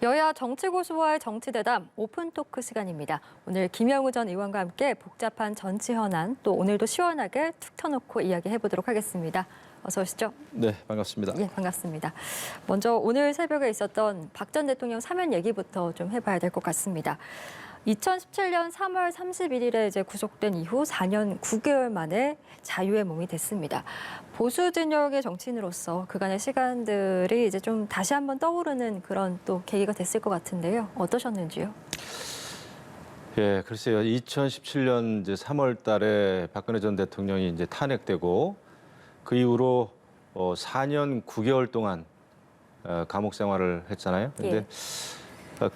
여야 정치고수와의 정치대담 오픈토크 시간입니다. 오늘 김영우 전 의원과 함께 복잡한 정치 현안 또 오늘도 시원하게 툭 터놓고 이야기해보도록 하겠습니다. 어서 오시죠. 네, 반갑습니다. 예, 반갑습니다. 먼저 오늘 새벽에 있었던 박 전 대통령 사면 얘기부터 좀 해봐야 될 것 같습니다. 2017년 3월 31일에 이제 구속된 이후 4년 9개월 만에 자유의 몸이 됐습니다. 보수 진영의 정치인으로서 그간의 시간들이 이제 좀 다시 한번 떠오르는 그런 또 계기가 됐을 것 같은데요. 어떠셨는지요? 예, 글쎄요. 2017년 이제 3월 달에 박근혜 전 대통령이 이제 탄핵되고 그 이후로 4년 9개월 동안 감옥 생활을 했잖아요. 근데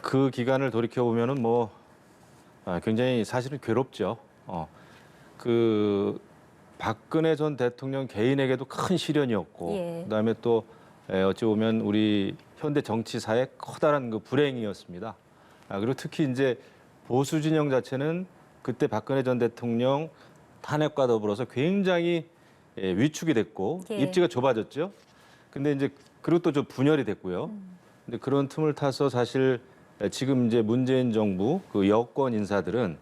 그 기간을 돌이켜 보면은 굉장히 사실은 괴롭죠. 그 박근혜 전 대통령 개인에게도 큰 시련이었고, 그다음에 또 어찌 보면 우리 현대 정치사의 커다란 그 불행이었습니다. 그리고 특히 이제 보수 진영 자체는 그때 박근혜 전 대통령 탄핵과 더불어서 굉장히 위축이 됐고 입지가 좁아졌죠. 근데 이제 그리고 또 좀 분열이 됐고요. 근데 그런 틈을 타서 사실 지금 이제 문재인 정부 그 여권 인사들은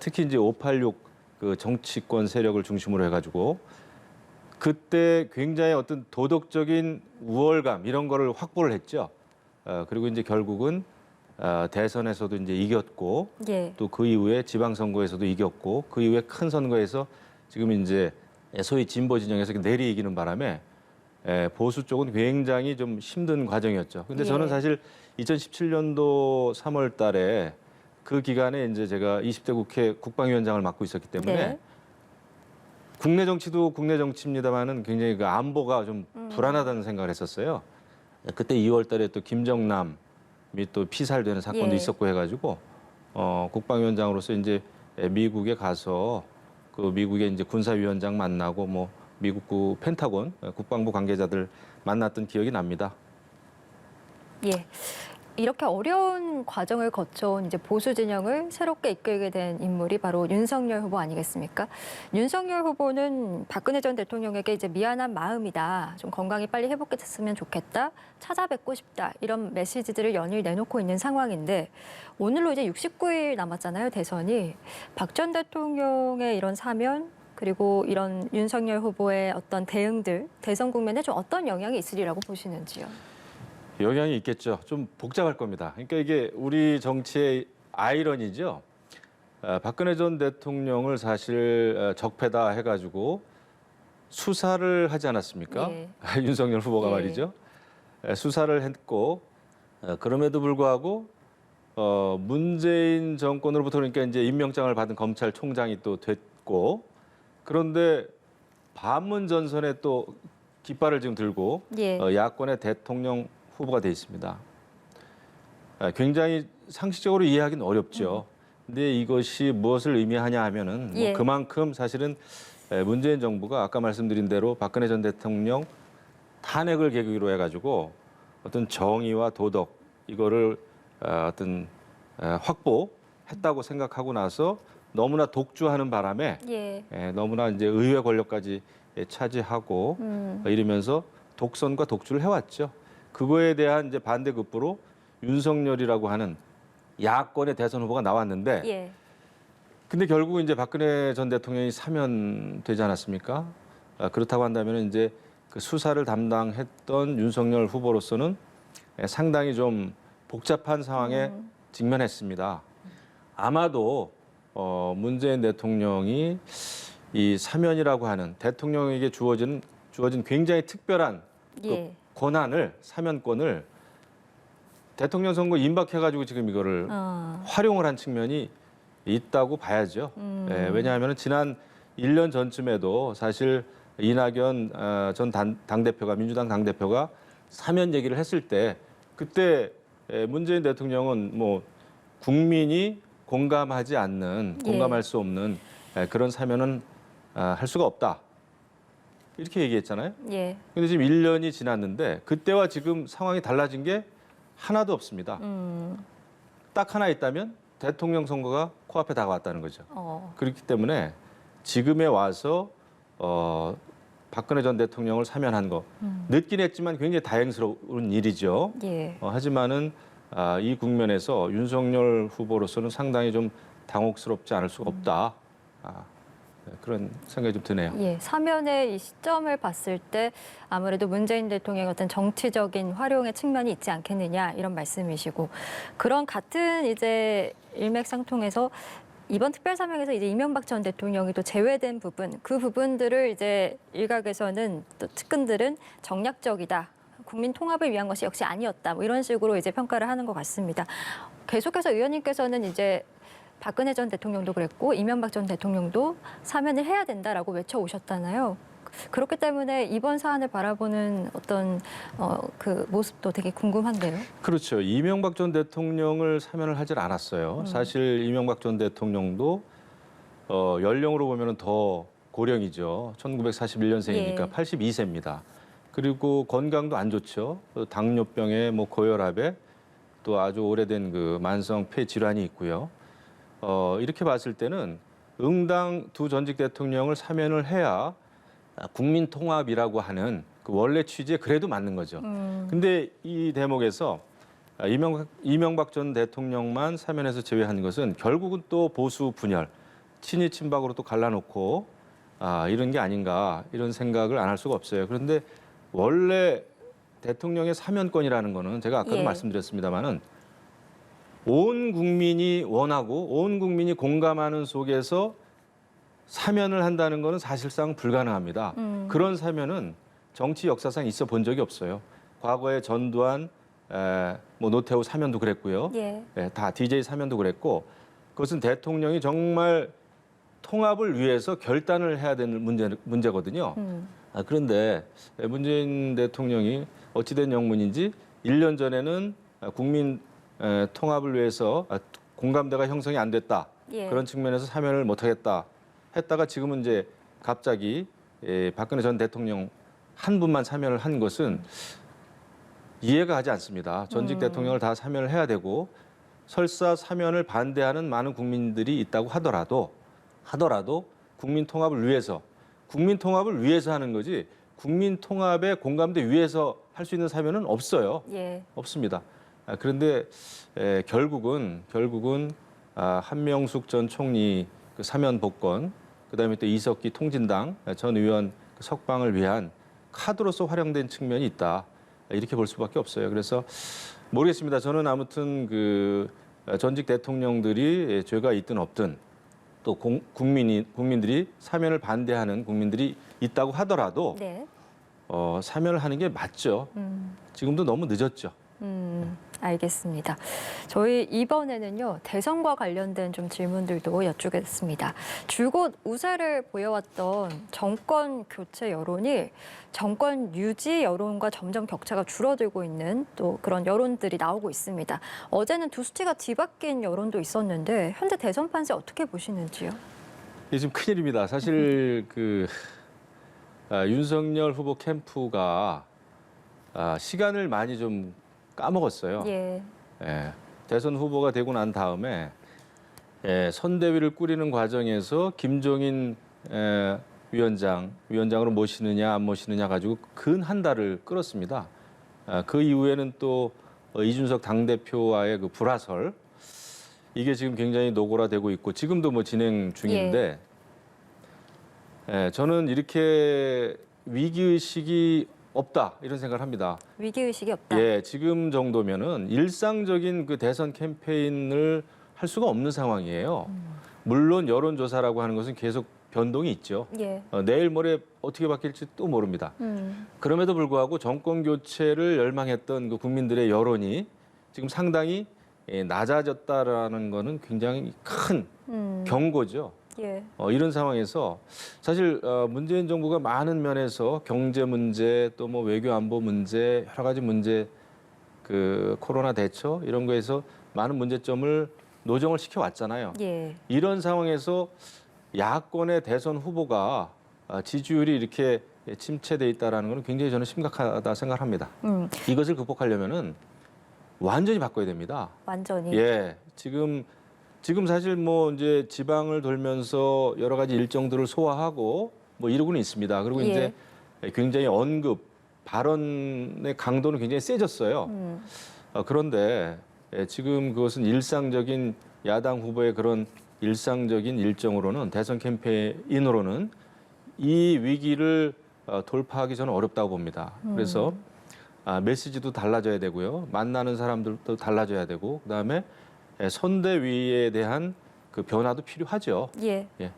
특히 이제 586 그 정치권 세력을 중심으로 해가지고 그때 굉장히 어떤 도덕적인 우월감 이런 거를 확보를 했죠. 그리고 이제 결국은 대선에서도 이제 이겼고 또 그 이후에 지방선거에서도 이겼고 그 이후에 큰 선거에서 지금 이제 소위 진보 진영에서 내리 이기는 바람에 보수 쪽은 굉장히 좀 힘든 과정이었죠. 근데 저는 사실 2017년도 3월 달에 그 기간에 이제 제가 20대 국회 국방위원장을 맡고 있었기 때문에 국내 정치도 국내 정치입니다만은 굉장히 그 안보가 좀 불안하다는 생각을 했었어요. 그때 2월 달에 또 김정남이 또 피살되는 사건도 있었고 해가지고 국방위원장으로서 이제 미국에 가서 그 미국의 이제 군사위원장 만나고 미국 그 펜타곤 국방부 관계자들 만났던 기억이 납니다. 예. 이렇게 어려운 과정을 거쳐온 이제 보수 진영을 새롭게 이끌게 된 인물이 바로 윤석열 후보 아니겠습니까? 윤석열 후보는 박근혜 전 대통령에게 이제 미안한 마음이다. 좀 건강이 빨리 회복됐으면 좋겠다. 찾아뵙고 싶다. 이런 메시지들을 연일 내놓고 있는 상황인데 오늘로 이제 69일 남았잖아요. 대선이. 박 전 대통령의 이런 사면 그리고 이런 윤석열 후보의 어떤 대응들 대선 국면에 좀 어떤 영향이 있으리라고 보시는지요? 영향이 있겠죠. 좀 복잡할 겁니다. 그러니까 이게 우리 정치의 아이러니죠. 박근혜 전 대통령을 사실 적폐다 해가지고 수사를 하지 않았습니까? 윤석열 후보가 말이죠. 수사를 했고 그럼에도 불구하고 문재인 정권으로부터 그러니까 이제 임명장을 받은 검찰총장이 또 됐고 그런데 반문 전선에 또 깃발을 지금 들고 야권의 대통령 후보가 돼 있습니다. 굉장히 상식적으로 이해하기는 어렵죠. 근데 이것이 무엇을 의미하냐 하면은 그만큼 사실은 문재인 정부가 아까 말씀드린 대로 박근혜 전 대통령 탄핵을 계기로 해가지고 어떤 정의와 도덕 이거를 어떤 확보했다고 생각하고 나서 너무나 독주하는 바람에 너무나 이제 의회 권력까지 차지하고 이러면서 독선과 독주를 해왔죠. 그거에 대한 이제 반대급부로 윤석열이라고 하는 야권의 대선 후보가 나왔는데, 근데 결국 이제 박근혜 전 대통령이 사면되지 않았습니까? 그렇다고 한다면 이제 그 수사를 담당했던 윤석열 후보로서는 상당히 좀 복잡한 상황에 직면했습니다. 아마도 문재인 대통령이 이 사면이라고 하는 대통령에게 주어진 굉장히 특별한 그 권한을 사면권을 대통령 선거 임박해가지고 지금 이거를 활용을 한 측면이 있다고 봐야죠. 왜냐하면 지난 1년 전쯤에도 사실 이낙연 전 당대표가 민주당 당대표가 사면 얘기를 했을 때 그때 문재인 대통령은 국민이 공감하지 않는 공감할 수 없는 그런 사면은 할 수가 없다. 이렇게 얘기했잖아요. 근데 지금 1년이 지났는데 그때와 지금 상황이 달라진 게 하나도 없습니다. 딱 하나 있다면 대통령 선거가 코앞에 다가왔다는 거죠. 그렇기 때문에 지금에 와서 박근혜 전 대통령을 사면한 거 늦긴 했지만 굉장히 다행스러운 일이죠. 하지만은 이 국면에서 윤석열 후보로서는 상당히 좀 당혹스럽지 않을 수가 없다. 그런 생각이 좀 드네요. 예, 사면의 이 시점을 봤을 때 아무래도 문재인 대통령의 어떤 정치적인 활용의 측면이 있지 않겠느냐 이런 말씀이시고 그런 같은 이제 일맥상통해서 이번 특별사면에서 이제 이명박 전 대통령이 또 제외된 부분, 그 부분들을 이제 일각에서는 또 측근들은 정략적이다. 국민 통합을 위한 것이 역시 아니었다. 뭐 이런 식으로 이제 평가를 하는 것 같습니다. 계속해서 의원님께서는 이제 박근혜 전 대통령도 그랬고 이명박 전 대통령도 사면을 해야 된다라고 외쳐오셨잖아요. 그렇기 때문에 이번 사안을 바라보는 어떤 그 모습도 되게 궁금한데요. 그렇죠. 이명박 전 대통령을 사면을 하질 않았어요. 사실 이명박 전 대통령도 연령으로 보면 더 고령이죠. 1941년생이니까 예. 82세입니다. 그리고 건강도 안 좋죠. 당뇨병에 뭐 고혈압에 또 아주 오래된 그 만성 폐 질환이 있고요. 이렇게 봤을 때는 응당 두 전직 대통령을 사면을 해야 국민 통합이라고 하는 그 원래 취지에 그래도 맞는 거죠. 근데 이 대목에서 이명박 전 대통령만 사면에서 제외한 것은 결국은 또 보수 분열, 친이 친박으로 또 갈라놓고 이런 게 아닌가 이런 생각을 안 할 수가 없어요. 그런데 원래 대통령의 사면권이라는 거는 제가 아까도 예. 말씀드렸습니다마는 온 국민이 원하고 온 국민이 공감하는 속에서 사면을 한다는 것은 사실상 불가능합니다. 그런 사면은 정치 역사상 있어 본 적이 없어요. 과거에 전두환, 뭐 노태우 사면도 그랬고요. 예. 다 DJ 사면도 그랬고 그것은 대통령이 정말 통합을 위해서 결단을 해야 되는 문제거든요. 그런데 문재인 대통령이 어찌된 영문인지 1년 전에는 국민 통합을 위해서 공감대가 형성이 안 됐다. 예. 그런 측면에서 사면을 못하겠다 했다가 지금은 이제 갑자기 박근혜 전 대통령 한 분만 사면을 한 것은 이해가 가지 않습니다. 전직 대통령을 다 사면을 해야 되고 설사 사면을 반대하는 많은 국민들이 있다고 하더라도 국민 통합을 위해서 하는 거지 국민 통합의 공감대 위에서 할 수 있는 사면은 없어요. 예. 없습니다. 그런데 결국은 한명숙 전 총리 그 사면 복권, 그다음에 또 이석기 통진당 전 의원 그 석방을 위한 카드로서 활용된 측면이 있다. 이렇게 볼 수밖에 없어요. 그래서 모르겠습니다. 저는 아무튼 그 전직 대통령들이 죄가 있든 없든 또 국민들이 사면을 반대하는 국민들이 있다고 하더라도 네. 사면을 하는 게 맞죠. 지금도 너무 늦었죠. 알겠습니다. 저희 이번에는요, 대선과 관련된 좀 질문들도 여쭈겠습니다. 줄곧 우세를 보여왔던 정권 교체 여론이 정권 유지 여론과 점점 격차가 줄어들고 있는 또 그런 여론들이 나오고 있습니다. 어제는 두 수치가 뒤바뀐 여론도 있었는데 현재 대선 판세 어떻게 보시는지요? 이게 지금 큰일입니다. 사실 윤석열 후보 캠프가 시간을 많이 좀 까먹었어요. 예. 대선 후보가 되고 난 다음에 선대위를 꾸리는 과정에서 김종인 위원장으로 모시느냐 안 모시느냐 가지고 근 한 달을 끌었습니다. 그 이후에는 또 이준석 당대표와의 그 불화설 이게 지금 굉장히 노골화되고 있고 지금도 뭐 진행 중인데 저는 이렇게 위기의식이 없다 이런 생각을 합니다. 위기의식이 없다. 예, 지금 정도면은 일상적인 그 대선 캠페인을 할 수가 없는 상황이에요. 물론 여론조사라고 하는 것은 계속 변동이 있죠. 예. 내일 모레 어떻게 바뀔지 또 모릅니다. 그럼에도 불구하고 정권 교체를 열망했던 그 국민들의 여론이 지금 상당히 낮아졌다라는 거는 굉장히 큰 경고죠. 예. 이런 상황에서 사실 문재인 정부가 많은 면에서 경제 문제 또 뭐 외교 안보 문제 여러 가지 문제 그 코로나 대처 이런 거에서 많은 문제점을 노정을 시켜 왔잖아요. 예. 이런 상황에서 야권의 대선 후보가 지지율이 이렇게 침체돼 있다라는 것은 굉장히 저는 심각하다 생각합니다. 이것을 극복하려면은 완전히 바꿔야 됩니다. 완전히. 예, 지금 사실 뭐 이제 지방을 돌면서 여러 가지 일정들을 소화하고 뭐 이러고는 있습니다. 그리고 예. 이제 굉장히 언급 발언의 강도는 굉장히 세졌어요. 그런데 지금 그것은 일상적인 야당 후보의 그런 일상적인 일정으로는 대선 캠페인으로는 이 위기를 돌파하기 저는 어렵다고 봅니다. 그래서 메시지도 달라져야 되고요. 만나는 사람들도 달라져야 되고 그다음에 선대위에 대한 그 변화도 필요하죠. 예. 예.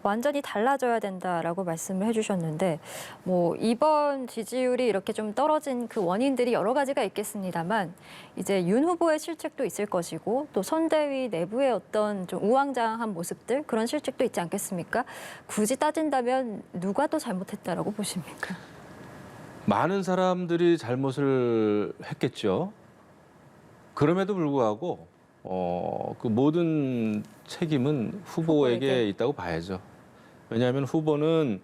완전히 달라져야 된다라고 말씀을 해주셨는데 뭐 이번 지지율이 이렇게 좀 떨어진 그 원인들이 여러 가지가 있겠습니다만 이제 윤 후보의 실책도 있을 것이고 또 선대위 내부의 어떤 좀 우왕좌왕한 모습들 그런 실책도 있지 않겠습니까? 굳이 따진다면 누가 더 잘못했다라고 보십니까? 많은 사람들이 잘못을 했겠죠. 그럼에도 불구하고 그 모든 책임은 후보에게 후보에게. 있다고 봐야죠. 왜냐하면 후보는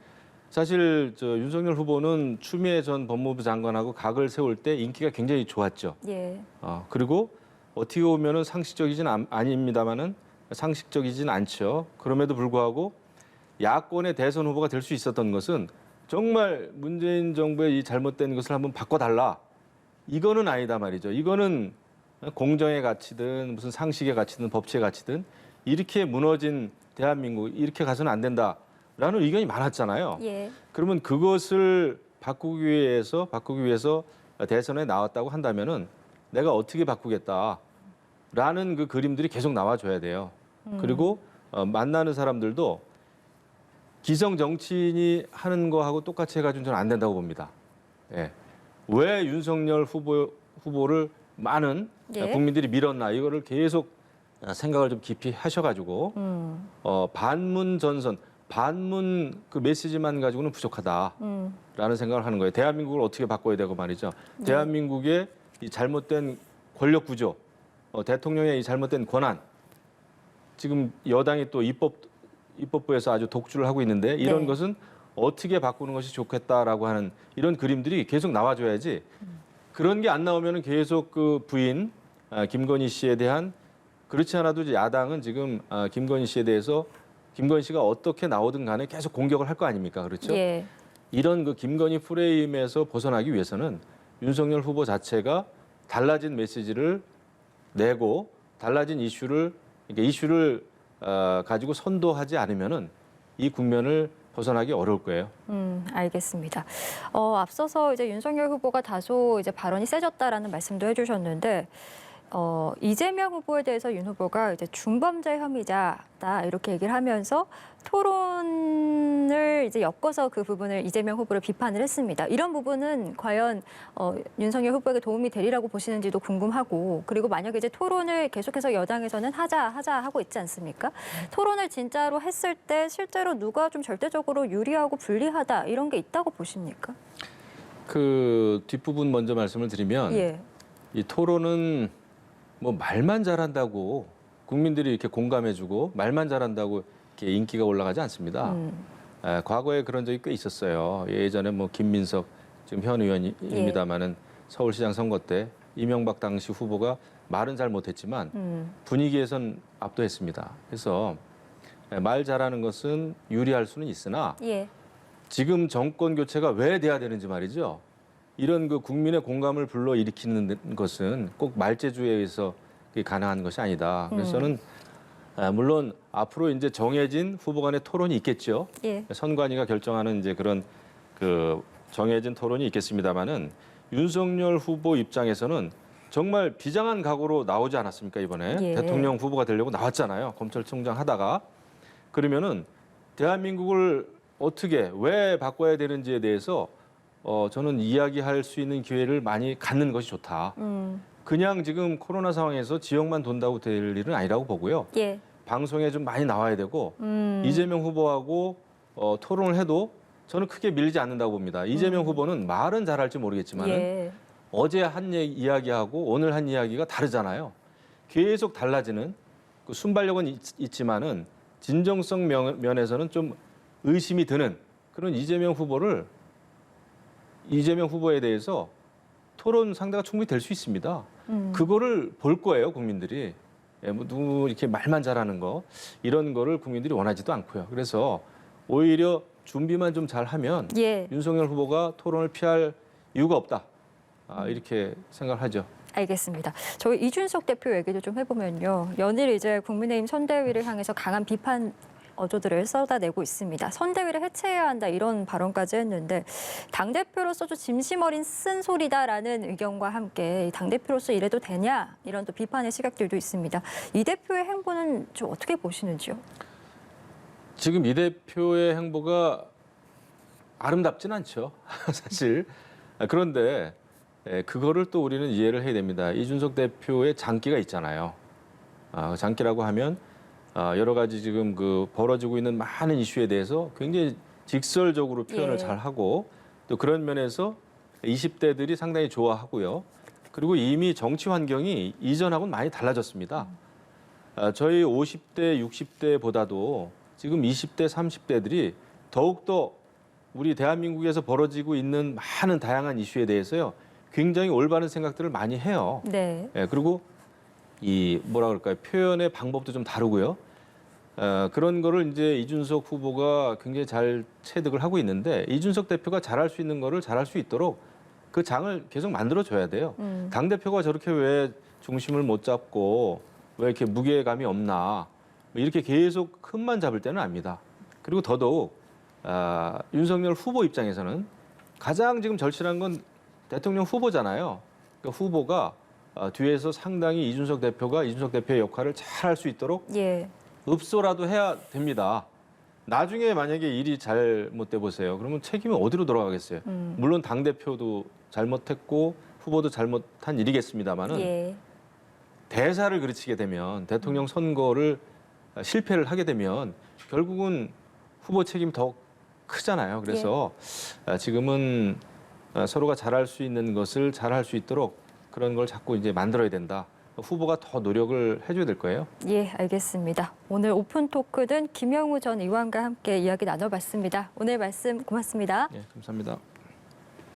사실 윤석열 후보는 추미애 전 법무부 장관하고 각을 세울 때 인기가 굉장히 좋았죠. 예. 그리고 어떻게 보면은 상식적이진 아닙니다만은 상식적이진 않죠. 그럼에도 불구하고 야권의 대선 후보가 될 수 있었던 것은 정말 문재인 정부의 이 잘못된 것을 한번 바꿔달라. 이거는 아니다 말이죠. 이거는 공정의 가치든 무슨 상식의 가치든 법치의 가치든 이렇게 무너진 대한민국 이렇게 가서는 안 된다라는 의견이 많았잖아요. 예. 그러면 그것을 바꾸기 위해서 대선에 나왔다고 한다면은 내가 어떻게 바꾸겠다라는 그 그림들이 계속 나와줘야 돼요. 그리고 만나는 사람들도 기성 정치인이 하는 거하고 똑같이 해가지고는 저는 안 된다고 봅니다. 예. 왜 윤석열 후보를 많은 예. 국민들이 밀었나 이거를 계속 생각을 좀 깊이 하셔가지고 반문 전선, 반문 그 메시지만 가지고는 부족하다라는 생각을 하는 거예요. 대한민국을 어떻게 바꿔야 되고 말이죠. 네. 대한민국의 이 잘못된 권력 구조, 대통령의 이 잘못된 권한, 지금 여당이 또 입법부에서 아주 독주를 하고 있는데 이런 네. 것은 어떻게 바꾸는 것이 좋겠다라고 하는 이런 그림들이 계속 나와줘야지. 그런 게 안 나오면은 계속 그 부인 김건희 씨에 대한 그렇지 않아도 이제 야당은 지금 김건희 씨에 대해서 김건희 씨가 어떻게 나오든 간에 계속 공격을 할 거 아닙니까? 그렇죠? 예. 이런 그 김건희 프레임에서 벗어나기 위해서는 윤석열 후보 자체가 달라진 메시지를 내고 달라진 이슈를 가지고 선도하지 않으면은 이 국면을 벗어나기 어려울 거예요. 알겠습니다. 앞서서 이제 윤석열 후보가 다소 이제 발언이 세졌다라는 말씀도 해주셨는데 이재명 후보에 대해서 윤 후보가 이제 중범죄 혐의자다 이렇게 얘기를 하면서 토론을 이제 엮어서 그 부분을 이재명 후보를 비판을 했습니다. 이런 부분은 과연 윤석열 후보에게 도움이 되리라고 보시는지도 궁금하고 그리고 만약에 이제 토론을 계속해서 여당에서는 하자 하고 있지 않습니까? 토론을 진짜로 했을 때 실제로 누가 좀 절대적으로 유리하고 불리하다 이런 게 있다고 보십니까? 그 뒷부분 먼저 말씀을 드리면 예. 이 토론은 뭐 말만 잘한다고 국민들이 이렇게 공감해주고 말만 잘한다고 이렇게 인기가 올라가지 않습니다. 과거에 그런 적이 꽤 있었어요. 예전에 뭐 김민석 지금 현 의원입니다마는 서울시장 선거 때 이명박 당시 후보가 말은 잘 못했지만 분위기에선 압도했습니다. 그래서 말 잘하는 것은 유리할 수는 있으나 예. 지금 정권 교체가 왜 돼야 되는지 말이죠. 이런 그 국민의 공감을 불러일으키는 것은 꼭 말재주에 의해서 가능한 것이 아니다. 그래서 저는 물론 앞으로 이제 정해진 후보 간의 토론이 있겠죠. 예. 선관위가 결정하는 이제 그런 그 정해진 토론이 있겠습니다만은 윤석열 후보 입장에서는 정말 비장한 각오로 나오지 않았습니까 이번에 예. 대통령 후보가 되려고 나왔잖아요. 검찰총장 하다가 그러면은 대한민국을 어떻게 왜 바꿔야 되는지에 대해서 저는 이야기할 수 있는 기회를 많이 갖는 것이 좋다. 그냥 지금 코로나 상황에서 지역만 돈다고 될 일은 아니라고 보고요. 예. 방송에 좀 많이 나와야 되고 이재명 후보하고 토론을 해도 저는 크게 밀리지 않는다고 봅니다. 이재명 후보는 말은 잘할지 모르겠지만 예. 어제 한 이야기하고 오늘 한 이야기가 다르잖아요. 계속 달라지는 그 순발력은 있지만은 진정성 면에서는 좀 의심이 드는 그런 이재명 후보에 대해서 토론 상대가 충분히 될 수 있습니다. 그거를 볼 거예요, 국민들이. 뭐 누구 이렇게 말만 잘하는 거 이런 거를 국민들이 원하지도 않고요. 그래서 오히려 준비만 좀 잘하면 예. 윤석열 후보가 토론을 피할 이유가 없다. 이렇게 생각을 하죠. 알겠습니다. 저희 이준석 대표 얘기도 좀 해보면요. 연일 이제 국민의힘 선대위를 향해서 강한 비판 어조들을 쏟아내고 있습니다. 선대위를 해체해야 한다 이런 발언까지 했는데 당대표로서 좀 진심 어린 쓴소리다라는 의견과 함께 당대표로서 이래도 되냐 이런 또 비판의 시각들도 있습니다. 이 대표의 행보는 좀 어떻게 보시는지요? 지금 이 대표의 행보가 아름답진 않죠. 사실. 그런데 그거를 또 우리는 이해를 해야 됩니다. 이준석 대표의 장기가 있잖아요. 장기라고 하면 여러 가지 지금 그 벌어지고 있는 많은 이슈에 대해서 굉장히 직설적으로 표현을 예. 잘 하고 또 그런 면에서 20대들이 상당히 좋아하고요. 그리고 이미 정치 환경이 이전하고는 많이 달라졌습니다. 저희 50대, 60대보다도 지금 20대, 30대들이 더욱더 우리 대한민국에서 벌어지고 있는 많은 다양한 이슈에 대해서요. 굉장히 올바른 생각들을 많이 해요. 네. 그리고 이 뭐라 그럴까요? 표현의 방법도 좀 다르고요. 그런 거를 이제 이준석 후보가 굉장히 잘 체득을 하고 있는데 이준석 대표가 잘할 수 있는 거를 잘할 수 있도록 그 장을 계속 만들어 줘야 돼요. 당 대표가 저렇게 왜 중심을 못 잡고 왜 이렇게 무게감이 없나 이렇게 계속 흠만 잡을 때는 압니다. 그리고 더더욱 윤석열 후보 입장에서는 가장 지금 절실한 건 대통령 후보잖아요. 그러니까 후보가 뒤에서 상당히 이준석 대표의 역할을 잘 할 수 있도록 예. 읍소라도 해야 됩니다. 나중에 만약에 일이 잘못돼 보세요. 그러면 책임이 어디로 돌아가겠어요? 물론 당대표도 잘못했고 후보도 잘못한 일이겠습니다만은 예. 대사를 그르치게 되면 대통령 선거를 실패를 하게 되면 결국은 후보 책임이 더 크잖아요. 그래서 지금은 서로가 잘할 수 있는 것을 잘할 수 있도록 그런 걸 자꾸 이제 만들어야 된다. 후보가 더 노력을 해줘야 될 거예요. 예, 알겠습니다. 오늘 오픈 토크는 김영우 전 의원과 함께 이야기 나눠봤습니다. 오늘 말씀 고맙습니다. 예, 감사합니다.